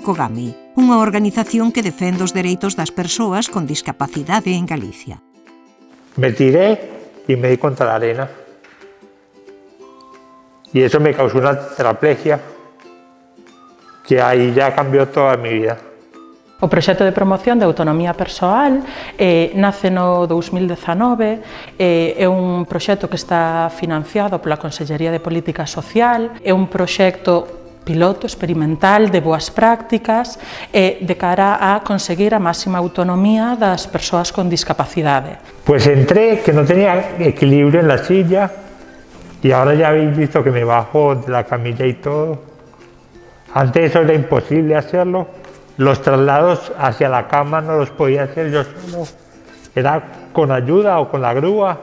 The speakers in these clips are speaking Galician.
Cogami, unha organización que defende os dereitos das persoas con discapacidade en Galicia. Me tiré y me di contra la arena. Y eso me causó una tetraplegia que aí ya cambiou toda a mi vida. O proxecto de promoción de autonomía persoal nace no 2019, é un proxecto que está financiado pola Consellería de Política Social, é un proxecto piloto, experimental, de boas prácticas de cara a conseguir a máxima autonomía das persoas con discapacidade. Pues entré que no tenía equilibrio en la silla y ahora ya habéis visto que me bajo de la camilla y todo. Antes eso era imposible hacerlo. Los traslados hacia la cama no los podía hacer yo solo, era con ayuda o con la grúa,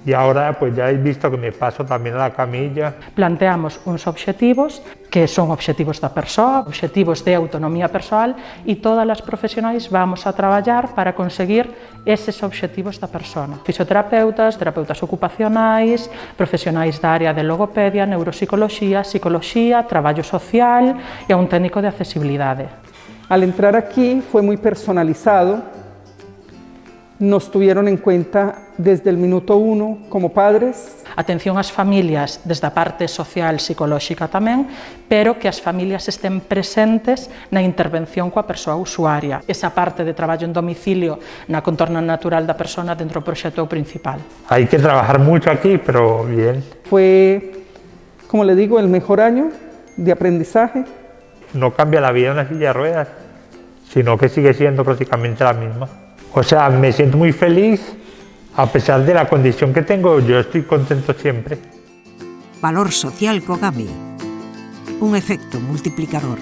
y ahora pues ya habéis visto que me paso también a la camilla. Planteamos uns obxectivos que son obxectivos da persoa, obxectivos de autonomía persoal, e todas as profesionais vamos a traballar para conseguir eses obxectivos da persona. Fisioterapeutas, terapeutas ocupacionais, profesionais da área de logopedia, neuropsicoloxía, psicoloxía, traballo social e a un técnico de accesibilidade. Al entrar aquí fue muy personalizado, nos tuvieron en cuenta desde el minuto 1 como padres. Atención ás familias desde a parte social, psicolóxica tamén, pero que as familias estén presentes na intervención coa persoa usuaria. Esa parte de traballo en domicilio na contorna natural da persona dentro do proxecto principal. Hay que trabajar mucho aquí, pero bien. Fue, como le digo, el mejor año de aprendizaje. No cambia la vida una silla de ruedas, sino que sigue siendo prácticamente la misma. O sea, me siento muy feliz, a pesar de la condición que tengo, yo estoy contento siempre. Valor social Cogami. Un efecto multiplicador.